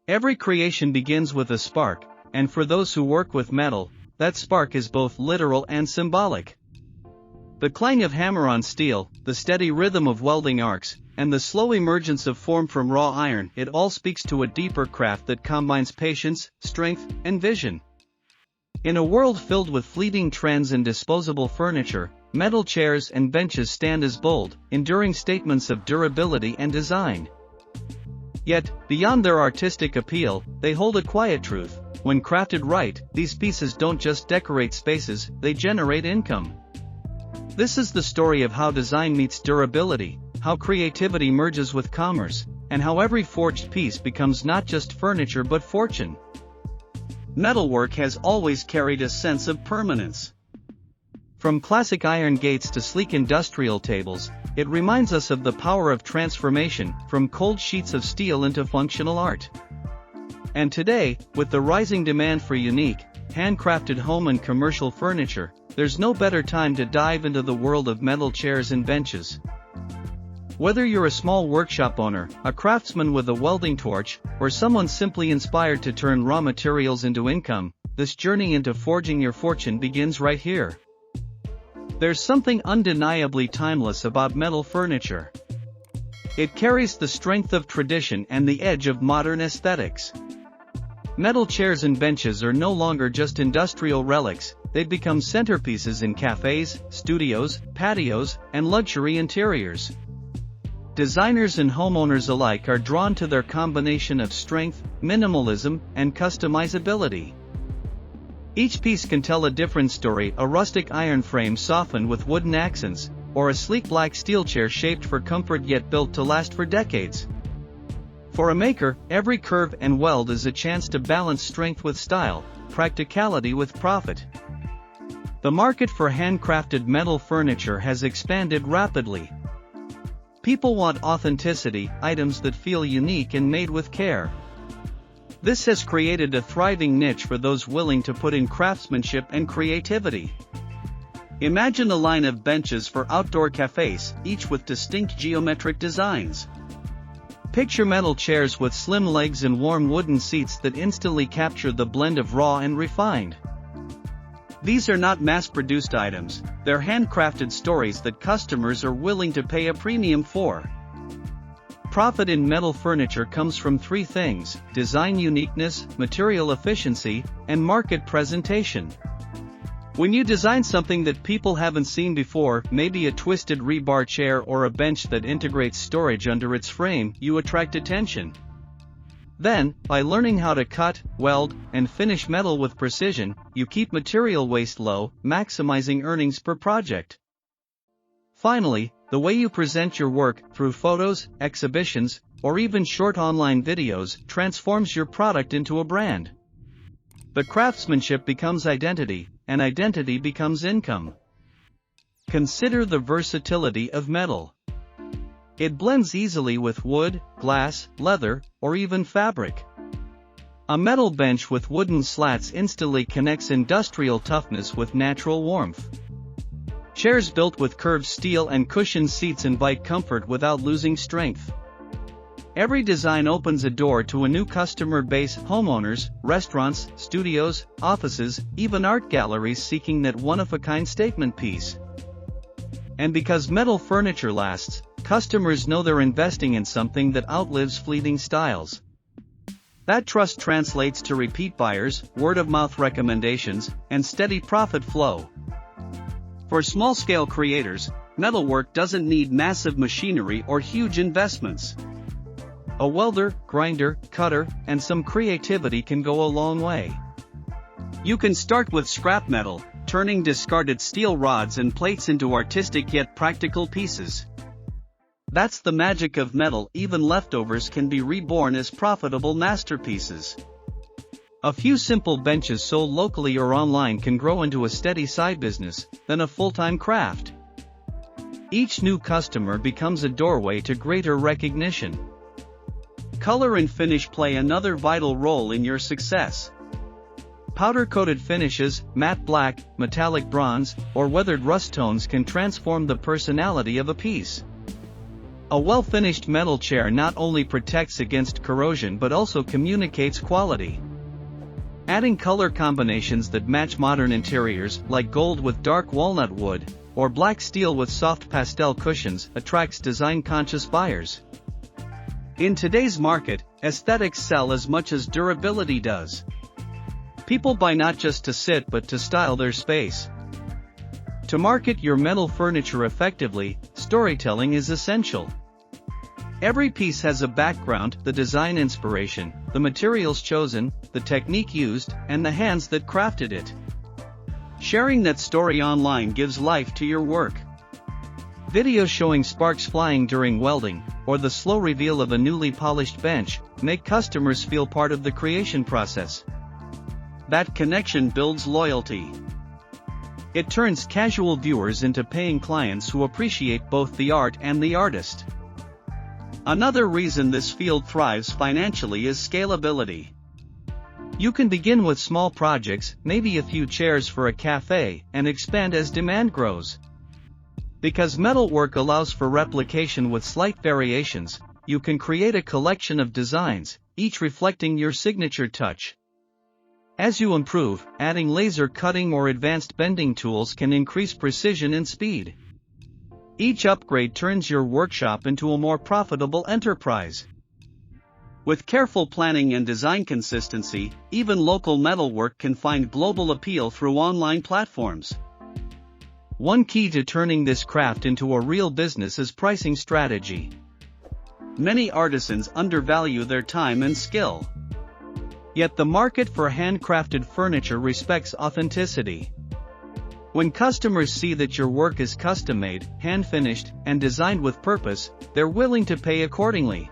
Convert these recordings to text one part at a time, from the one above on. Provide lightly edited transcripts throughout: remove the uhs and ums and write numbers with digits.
Every creation begins with a spark, and for those who work with metal, that spark is both literal and symbolic. The clang of hammer on steel, the steady rhythm of welding arcs, and the slow emergence of form from raw iron, it all speaks to a deeper craft that combines patience, strength, and vision. In a world filled with fleeting trends and disposable furniture, metal chairs and benches stand as bold, enduring statements of durability and design. Yet, beyond their artistic appeal, they hold a quiet truth. When crafted right, these pieces don't just decorate spaces, they generate income. This is the story of how design meets durability, how creativity merges with commerce, and how every forged piece becomes not just furniture but fortune. Metalwork has always carried a sense of permanence. From classic iron gates to sleek industrial tables, it reminds us of the power of transformation, from cold sheets of steel into functional art. And today, with the rising demand for unique, handcrafted home and commercial furniture, there's no better time to dive into the world of metal chairs and benches. Whether you're a small workshop owner, a craftsman with a welding torch, or someone simply inspired to turn raw materials into income, this journey into forging your fortune begins right here. There's something undeniably timeless about metal furniture. It carries the strength of tradition and the edge of modern aesthetics. Metal chairs and benches are no longer just industrial relics, they've become centerpieces in cafes, studios, patios, and luxury interiors. Designers and homeowners alike are drawn to their combination of strength, minimalism, and customizability. Each piece can tell a different story: a rustic iron frame softened with wooden accents, or a sleek black steel chair shaped for comfort yet built to last for decades. For a maker, every curve and weld is a chance to balance strength with style, practicality with profit. The market for handcrafted metal furniture has expanded rapidly. People want authenticity, items that feel unique and made with care. This has created a thriving niche for those willing to put in craftsmanship and creativity. Imagine a line of benches for outdoor cafes, each with distinct geometric designs. Picture metal chairs with slim legs and warm wooden seats that instantly capture the blend of raw and refined. These are not mass-produced items, they're handcrafted stories that customers are willing to pay a premium for. Profit in metal furniture comes from three things: design uniqueness, material efficiency, and market presentation. When you design something that people haven't seen before, maybe a twisted rebar chair or a bench that integrates storage under its frame, you attract attention. Then, by learning how to cut, weld, and finish metal with precision, you keep material waste low, maximizing earnings per project. Finally, the way you present your work, through photos, exhibitions, or even short online videos, transforms your product into a brand. The craftsmanship becomes identity, and identity becomes income. Consider the versatility of metal. It blends easily with wood, glass, leather, or even fabric. A metal bench with wooden slats instantly connects industrial toughness with natural warmth. Chairs built with curved steel and cushioned seats invite comfort without losing strength. Every design opens a door to a new customer base: homeowners, restaurants, studios, offices, even art galleries seeking that one-of-a-kind statement piece. And because metal furniture lasts, customers know they're investing in something that outlives fleeting styles. That trust translates to repeat buyers, word-of-mouth recommendations, and steady profit flow. For small-scale creators, metalwork doesn't need massive machinery or huge investments. A welder, grinder, cutter, and some creativity can go a long way. You can start with scrap metal, turning discarded steel rods and plates into artistic yet practical pieces. That's the magic of metal. Even leftovers can be reborn as profitable masterpieces. A few simple benches sold locally or online can grow into a steady side business, then a full-time craft. Each new customer becomes a doorway to greater recognition. Color and finish play another vital role in your success. Powder-coated finishes, matte black, metallic bronze, or weathered rust tones can transform the personality of a piece. A well-finished metal chair not only protects against corrosion but also communicates quality. Adding color combinations that match modern interiors, like gold with dark walnut wood, or black steel with soft pastel cushions, attracts design-conscious buyers. In today's market, aesthetics sell as much as durability does. People buy not just to sit but to style their space. To market your metal furniture effectively, storytelling is essential. Every piece has a background, the design inspiration, the materials chosen, the technique used, and the hands that crafted it. Sharing that story online gives life to your work. Videos showing sparks flying during welding, or the slow reveal of a newly polished bench, make customers feel part of the creation process. That connection builds loyalty. It turns casual viewers into paying clients who appreciate both the art and the artist. Another reason this field thrives financially is scalability. You can begin with small projects, maybe a few chairs for a cafe, and expand as demand grows. Because metalwork allows for replication with slight variations, you can create a collection of designs, each reflecting your signature touch. As you improve, adding laser cutting or advanced bending tools can increase precision and speed. Each upgrade turns your workshop into a more profitable enterprise. With careful planning and design consistency, even local metalwork can find global appeal through online platforms. One key to turning this craft into a real business is pricing strategy. Many artisans undervalue their time and skill. Yet the market for handcrafted furniture respects authenticity. When customers see that your work is custom-made, hand-finished, and designed with purpose, they're willing to pay accordingly.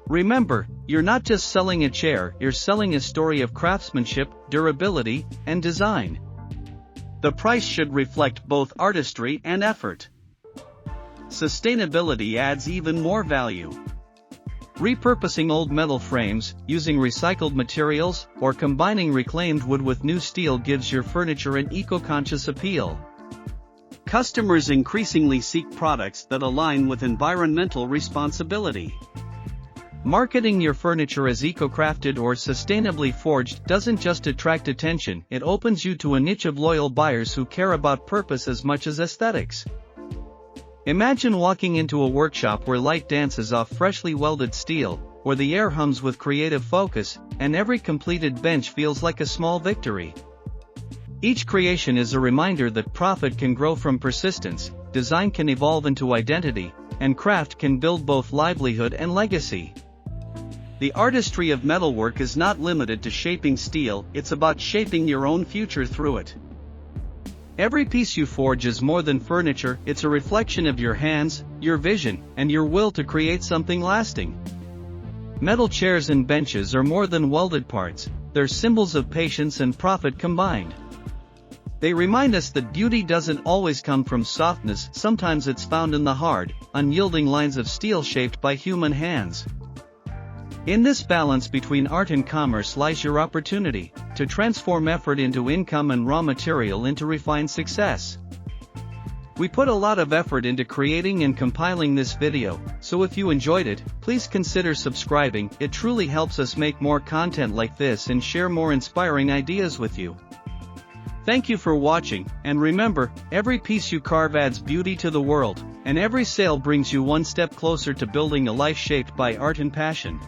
Remember, you're not just selling a chair, you're selling a story of craftsmanship, durability, and design. The price should reflect both artistry and effort. Sustainability adds even more value. Repurposing old metal frames, using recycled materials, or combining reclaimed wood with new steel gives your furniture an eco-conscious appeal. Customers increasingly seek products that align with environmental responsibility. Marketing your furniture as eco-crafted or sustainably forged doesn't just attract attention, it opens you to a niche of loyal buyers who care about purpose as much as aesthetics. Imagine walking into a workshop where light dances off freshly welded steel, where the air hums with creative focus, and every completed bench feels like a small victory. Each creation is a reminder that profit can grow from persistence, design can evolve into identity, and craft can build both livelihood and legacy. The artistry of metalwork is not limited to shaping steel, it's about shaping your own future through it. Every piece you forge is more than furniture, it's a reflection of your hands, your vision, and your will to create something lasting. Metal chairs and benches are more than welded parts, they're symbols of patience and profit combined. They remind us that beauty doesn't always come from softness, sometimes it's found in the hard, unyielding lines of steel shaped by human hands. In this balance between art and commerce lies your opportunity to transform effort into income and raw material into refined success. We put a lot of effort into creating and compiling this video, so if you enjoyed it, please consider subscribing, it truly helps us make more content like this and share more inspiring ideas with you. Thank you for watching, and remember, every piece you carve adds beauty to the world, and every sale brings you one step closer to building a life shaped by art and passion.